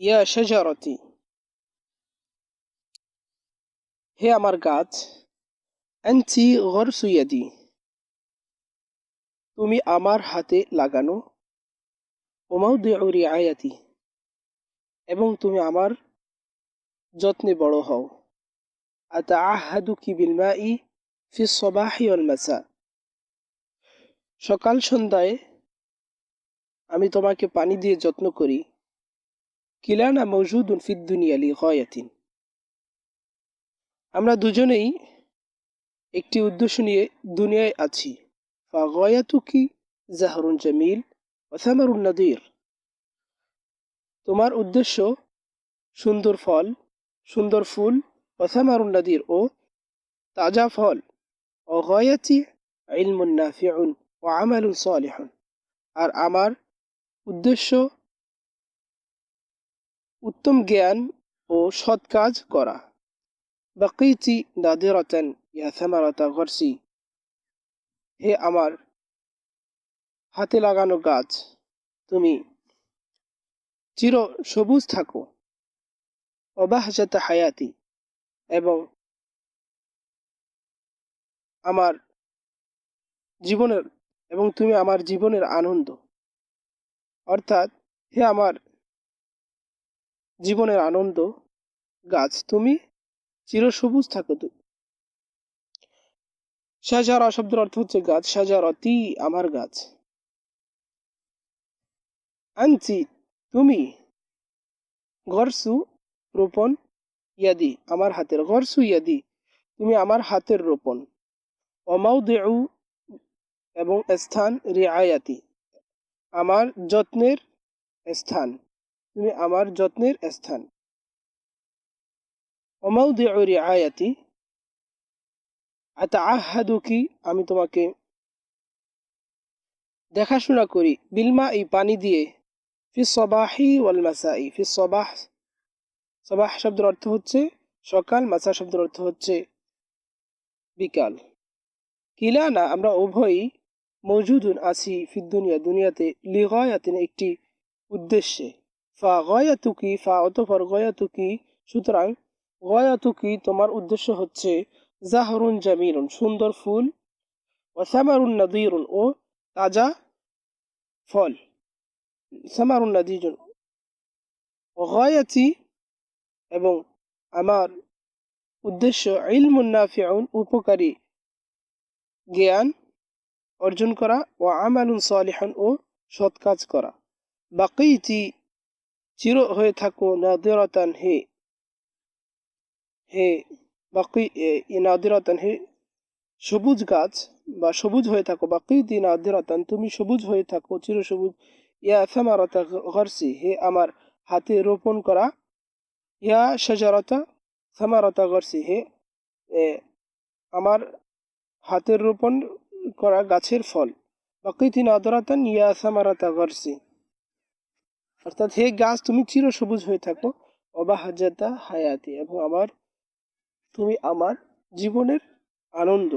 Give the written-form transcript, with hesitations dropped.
ইয়া শাজারাতি, হে আমার গাছ। আনতি গরসু ইয়াদি, তুমি আমার হাতে লাগানো। ও মাওদিউ রিআয়াতি, এবং তুমি আমার যত্নে বড় হও। আতাআহাদুকি বিল মাই ফি সবাহি ওয়াল মাসা, সকাল সন্ধ্যায় আমি তোমাকে পানি দিয়ে যত্ন করি। কিলানা মওজুদুন ফিদ দুনিয়া লিগায়াতিন, আমরা দুজনেই একটি উদ্দেশ্য নিয়ে দুনিয়ায় আছি। ফাগায়াতুকি জাহরুন জামিল ওয়া সামারুন নাদির, তোমার উদ্দেশ্য সুন্দর ফল, সুন্দর ফুল। ওয়া সামারুন নাদির, ও তাজা ফল। ও গায়াতি ইলমুন নাফিউন ওয়া আমালুন সালিহুন, আর আমার উদ্দেশ্য উত্তম জ্ঞান ও সৎ কাজ করা। বাকিতি নাদিরাতান ইয়া সামারাতা গরসি, হে আমার হাতে লাগানো গাছ, তুমি চির সবুজ থাকো। অবাহজাতা হায়াতি, এবং আমার জীবনের এবং তুমি আমার জীবনের আনন্দ। অর্থাৎ, হে আমার জীবনের আনন্দ গাছ, তুমি চিরসবুজ থাকো। শাজারা শব্দের অর্থ হচ্ছে গাছ। শাজারতি, আমার গাছ। আনছি, তুমি। গরসু, রোপণ। ইয়াদি, আমার হাতের। গরসু ইয়াদি, তুমি আমার হাতের রোপণ। অমাউদিউ, এবং স্থান। রিআয়াতি, আমার যত্নের স্থান, তুমি আমার যত্নের স্থান। অমাউদিউ রিআয়াতি, আতাআহাদুকি, আমি তোমাকে দেখাশোনা করি। বিলমা, এই পানি দিয়ে। ফি সবাহি ওয়াল মাসাই, ফি সবাহ, সবাহ শব্দের অর্থ হচ্ছে সকাল, মাসা শব্দের অর্থ হচ্ছে বিকাল। কিলানা, আমরা উভয়ই। মওজুদুন, আছি। ফিদ দুনিয়া, দুনিয়াতে। লিগায়াতিন, একটি উদ্দেশ্যে। ফা গয়াতুকি, ফা অতঃপর গয়াতুকি, সুতরাং গয়াতুকি, তোমার উদ্দেশ্য হচ্ছে জাহরুন জামিলুন, সুন্দর ফুল। ওয়া সামারুন নাদিরুন, ও তাজা ফল। সামারুন নাদিরুন। গয়াতি, এবং আমার উদ্দেশ্য। ইলমুন নাফিউন, উপকারী জ্ঞান অর্জন করা। ও আমালুন সালিহুন, ও সৎ কাজ করা। বাকিতি, চির হয়ে থাকো। নাদিরাতান, হে হে বাকি নাদিরাতান, হে সবুজ গাছ, বা সবুজ হয়ে থাকো। বাকিতি নাদিরাতান, তুমি সবুজ হয়ে থাকো, চির সবুজ। ইয়া সামারাতা গরসি, হে আমার হাতে রোপণ করা। ইয়া শাজারাতা সামারাতা গরসি, হে আমার হাতের রোপণ করা গাছের ফল। বাকিতি নাদরাতান ইয়া সামারাতা গরসি, অর্থাৎ, হে গাছ, তুমি চির সবুজ হয়ে থাকো। অবাহাজাতা হায়াতি, এবং তুমি আমার জীবনের আনন্দ।